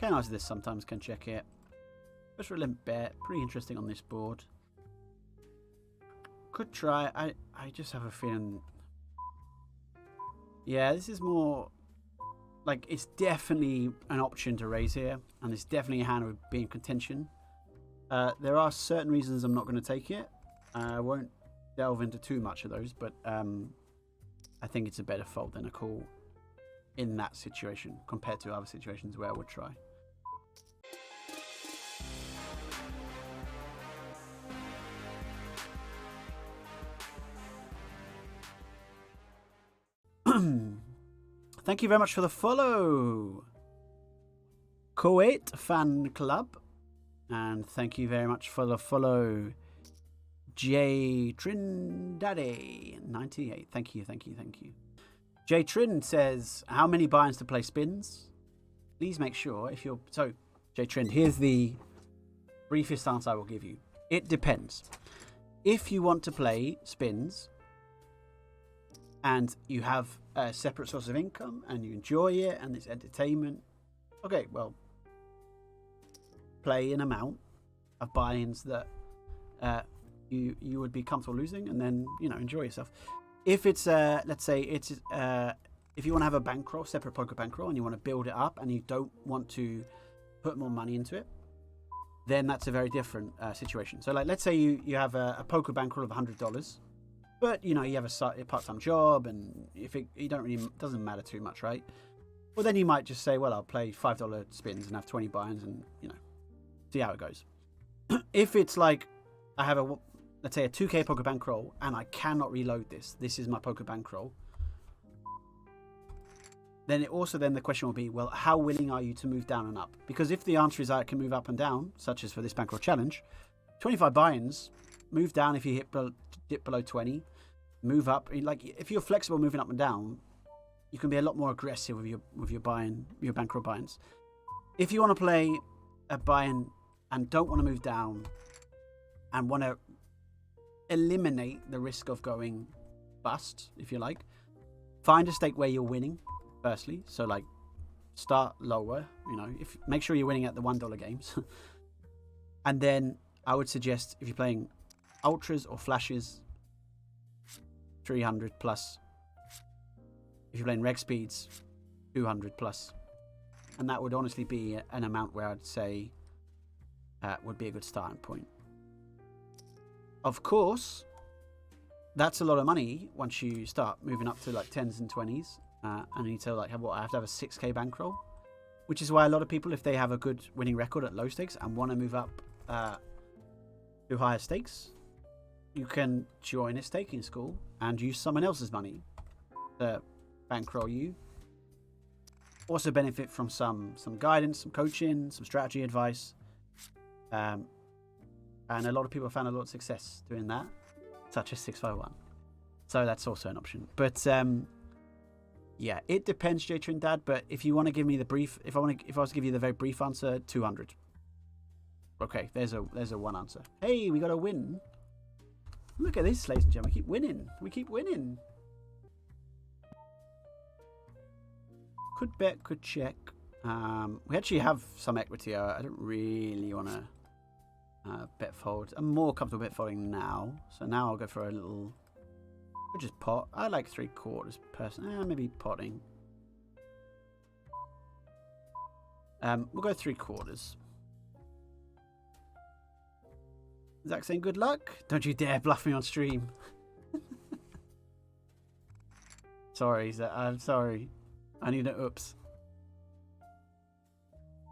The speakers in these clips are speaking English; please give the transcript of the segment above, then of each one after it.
Can answer this sometimes, can check it. Special limp bet, pretty interesting on this board. Could try. I just have a feeling. Yeah, this is more like it's definitely an option to raise here, and it's definitely a hand would be in contention. There are certain reasons I'm not going to take it. I won't delve into too much of those, but I think it's a better fold than a call in that situation compared to other situations where I would try. Thank you very much for the follow, Kuwait Fan Club. And thank you very much for the follow, J Trindade 98. Thank you. J Trin says, how many buy-ins to play spins? Please make sure if you're... So, J Trin, here's the briefest answer I will give you. It depends. If you want to play spins and you have a separate source of income and you enjoy it and it's entertainment, okay, well, play an amount of buy-ins that you would be comfortable losing, and then enjoy yourself. If it's let's say it's if you want to have a bankroll, separate poker bankroll, and you want to build it up and you don't want to put more money into it, then that's a very different situation. So like, let's say you have a poker bankroll of $100, but you have a part-time job, and if you don't really, doesn't matter too much, right? Well, then you might just say, well, I'll play $5 spins and have 20 buy-ins, and see how it goes. If it's like I have let's say a 2K poker bankroll and I cannot reload this is my poker bankroll, then the question will be, well, how willing are you to move down and up? Because if the answer is I can move up and down, such as for this bankroll challenge, 25 buy-ins, move down if you dip below 20, move up. Like, if you're flexible moving up and down, you can be a lot more aggressive with your bankroll buy-ins. If you want to play a buy-in and don't want to move down and want to eliminate the risk of going bust, if you like, find a stake where you're winning firstly. So like, start lower, make sure you're winning at the $1 games. And then I would suggest, if you're playing ultras or flashes, 300 plus. If you're playing reg speeds, 200 plus. And that would honestly be an amount where I'd say would be a good starting point. Of course, that's a lot of money once you start moving up to like 10s and 20s. And you need to I have to have a 6K bankroll, which is why a lot of people, if they have a good winning record at low stakes and want to move up to higher stakes, you can join a staking school and use someone else's money to bankroll you. Also benefit from some guidance, some coaching, some strategy advice. And a lot of people have found a lot of success doing that, such as 651. So that's also an option. But yeah, it depends, J Trindad. But if you want to give me the brief, if I was to give you the very brief answer, 200. Okay, there's a one answer. Hey, we got a win. Look at this, ladies and gentlemen. We keep winning. Could bet, could check. We actually have some equity. I don't really want to bet fold. I'm more comfortable bet folding now. So now I'll go for a little... We'll just pot. I like 3/4 person. Maybe potting. We'll go 3/4. Zach saying good luck. Don't you dare bluff me on stream. Sorry, Zach. I'm sorry. I need an oops.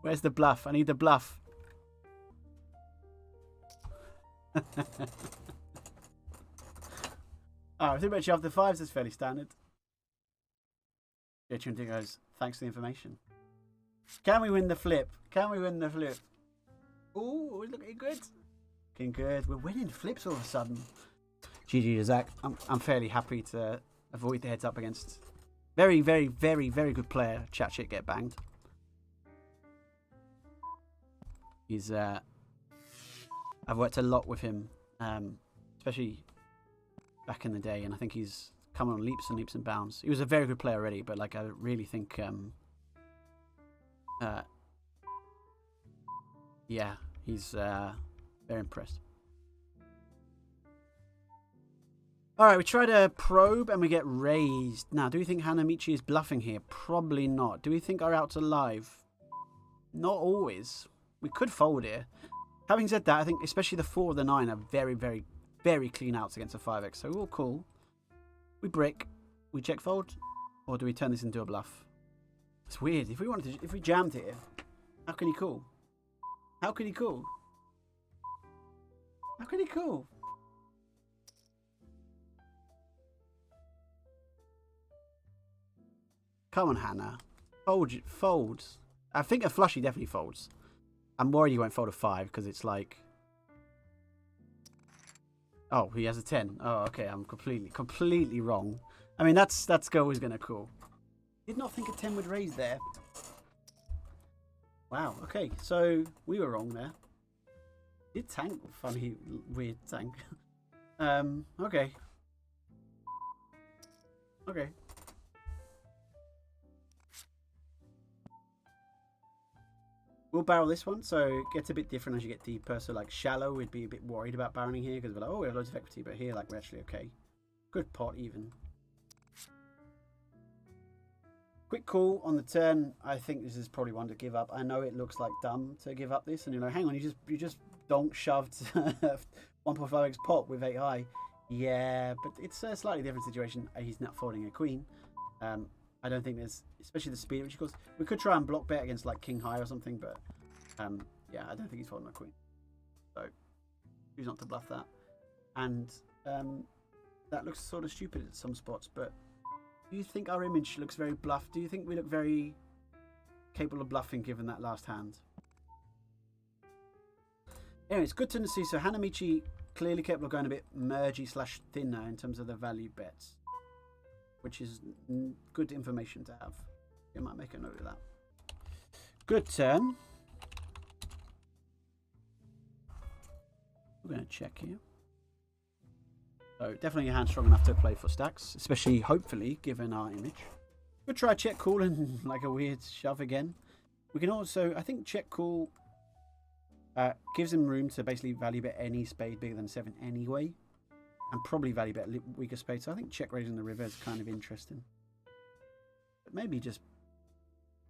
Where's the bluff? I need the bluff. I think about you after fives is fairly standard. Yeah, Trinity goes, thanks for the information. Can we win the flip? Ooh, we're looking good. Looking good. We're winning flips all of a sudden. GG to Zach. I'm fairly happy to avoid the heads up against very, very, very, very good player. Chat shit get banged. He's I've worked a lot with him, especially back in the day, and I think he's come on leaps and leaps and bounds. He was a very good player already, but like I really think Yeah, he's very impressed. Alright, we try to probe and we get raised. Now, do we think Hanamichi is bluffing here? Probably not. Do we think our outs are live? Not always. We could fold here. Having said that, I think especially the 4 or the 9 are very, very, very clean outs against a 5x. So we'll call. We brick. We check fold. Or do we turn this into a bluff? It's weird. If we jammed here, how can he call? How can he call? How can he call? Come on, Hannah. Folds. I think a flush he definitely folds. I'm worried he won't fold a 5 because it's like... Oh, he has a 10. Oh, okay. I'm completely wrong. I mean, that's always going to call. Did not think a 10 would raise there. Wow. Okay. So we were wrong there. Did tank. Funny, weird tank. Okay. Okay. We'll barrel this one, so it gets a bit different as you get deeper. So like shallow, we'd be a bit worried about barreling here because we're like, oh, we have loads of equity, but here, like, we're actually okay. Good pot even. Quick call on the turn. I think this is probably one to give up. I know it looks like dumb to give up this, and you're like, hang on, you just donk shoved 1.5x pot with 8 high. Yeah, but it's a slightly different situation. He's not folding a queen. I don't think there's, especially the speed, which of course we could try and block bet against like king high or something, but yeah, I don't think he's folding a queen. So choose not to bluff that. And that looks sort of stupid at some spots, but do you think our image looks very bluff? Do you think we look very capable of bluffing given that last hand? Anyway, it's good to see. So Hanamichi clearly capable of going a bit mergy / thinner in terms of the value bets, which is good information to have. You might make a note of that. Good turn. We're going to check here. So definitely your hand strong enough to play for stacks, especially hopefully given our image. We'll try check call and like a weird shove again. We can also, I think check call gives him room to basically value bet any spade bigger than 7 anyway. And probably value bet weaker spade. So I think check raising the river is kind of interesting. But maybe just,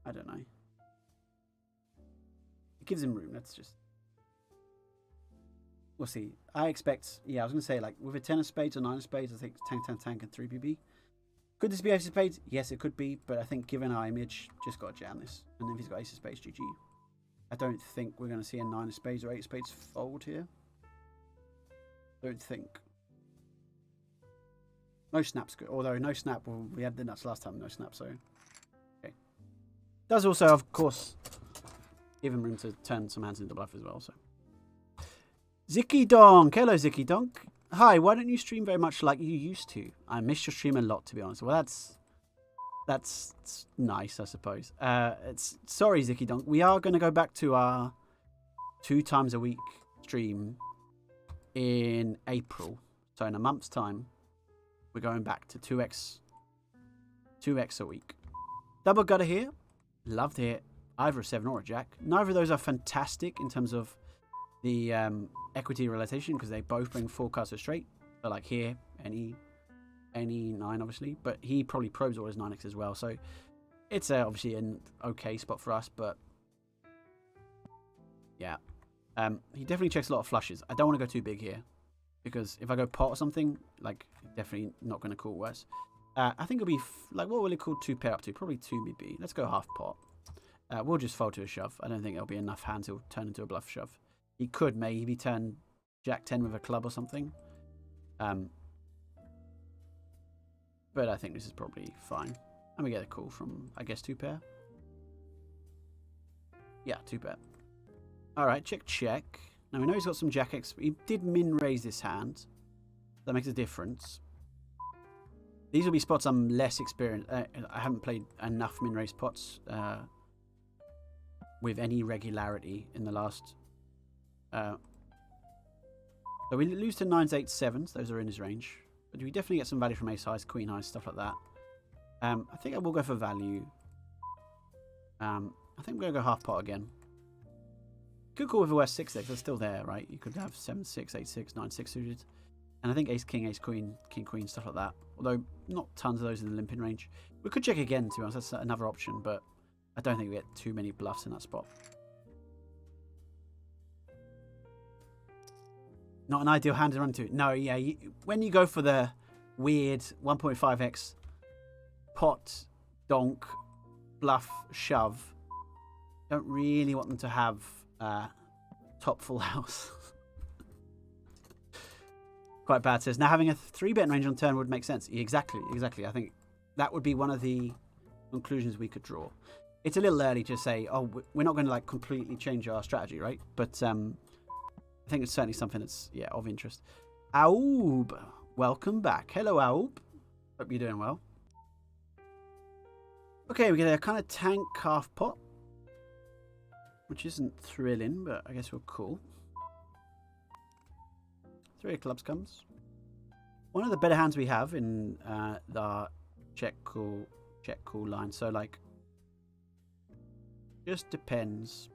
I don't know. It gives him room. Let's just, we'll see. I expect, yeah, I was going to say, like, with a 10 of spades or 9 of spades, I think tank, and 3BB. Could this be ace of spades? Yes, it could be. But I think given our image, just got to jam this. And if he's got ace of spades, GG. I don't think we're going to see a 9 of spades or 8 of spades fold here. Don't think. No snap's good. Although no snap, well, we had the nuts last time, no snap, so. Okay. Does also, of course, give him room to turn some hands into bluff as well, so. Zicky Donk. Hello, Zicky Donk. Hi, why don't you stream very much like you used to? I miss your stream a lot, to be honest. Well, that's nice, I suppose. Sorry, Zicky Donk. We are going to go back to our 2 times a week stream in April. So in a month's time, we're going back to 2x a week. Double gutter here. Love to hit either a 7 or a jack. Neither of those are fantastic in terms of the equity realization because they both bring 4 cards to straight. So like here, any 9 obviously, but he probably probes all his 9x as well. So it's obviously an okay spot for us, but yeah. He definitely checks a lot of flushes. I don't want to go too big here because if I go pot or something, like definitely not going to call worse. I think it'll be like, what will it call 2 pair up to? Probably 2BB. Let's go half pot. We'll just fold to a shove. I don't think it'll be enough hand to turn into a bluff shove. He could maybe turn Jack 10 with a club or something. But I think this is probably fine. And we get a call from, I guess, 2 pair. Yeah, 2 pair. Alright, check. Now we know he's got some Jack X. He did min raise this hand. That makes a difference. These will be spots I'm less experienced. I haven't played enough min raise pots with any regularity in the last. So we lose to 9s, 8s, 7s. Those are in his range. But we definitely get some value from ace highs, queen highs, stuff like that. I think I will go for value. I think we're going to go half pot again. could call with a worse 6-6. They're still there, right? You could have 7-6, 8-6, 9-6 suited. And I think ace king, ace queen, king queen, stuff like that. Although not tons of those in the limping range. We could check again, to be honest. That's another option, but I don't think we get too many bluffs in that spot. Not an ideal hand to run to. No, yeah. When you go for the weird 1.5x pot, donk, bluff, shove, don't really want them to have top full house. Quite bad, says. Now, having a 3-bet range on turn would make sense. Exactly. I think that would be one of the conclusions we could draw. It's a little early to say, oh, we're not going to like completely change our strategy, right? But I think it's certainly something that's, yeah, of interest. Aub, welcome back. Hello, Aub. Hope you're doing well. Okay, we get a kind of tank half pot, which isn't thrilling, but I guess we're cool. 3 of clubs comes. One of the better hands we have in the check call line. So like, just depends.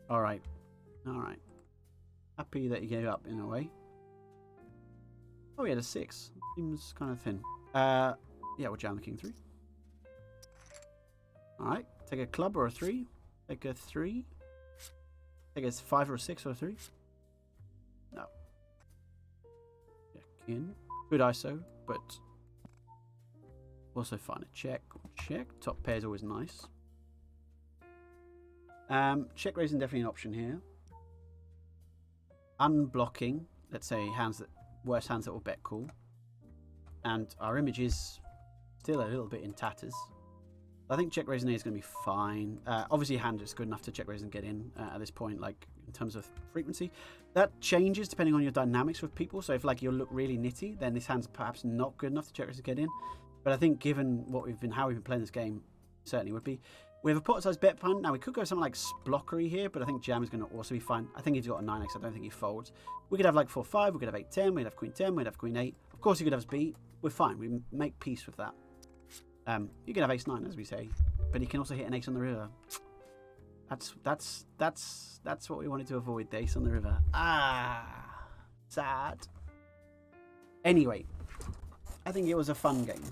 All right. Happy that you gave up in a way. Oh, we had a 6. Seems kind of thin. Yeah, we'll jam the king 3. All right. Take a club or a 3. Take a 3. Take a 5 or a 6 or a 3. No. Check in. Good ISO, but also fine. A check. Top pair is always nice. Check raising definitely an option here. Unblocking, let's say worse hands that will bet call. And our image is still a little bit in tatters. I think check raising here is going to be fine. Obviously, hand is good enough to check raise and get in at this point, like in terms of frequency. That changes depending on your dynamics with people. So if like you look really nitty, then this hand's perhaps not good enough to check raise and get in. But I think given how we've been playing this game, certainly would be. We have a pot-sized bet punt. Now, we could go something like Splockery here, but I think jam is going to also be fine. I think he's got a 9x. I don't think he folds. We could have like 4-5. We could have 8-10. We'd have Queen 10. We'd have Queen 8. Of course, you could have Sb. We're fine. We make peace with that. You can have Ace-9, as we say, but he can also hit an ace on the river. That's what we wanted to avoid, the ace on the river. Ah, sad. Anyway, I think it was a fun game.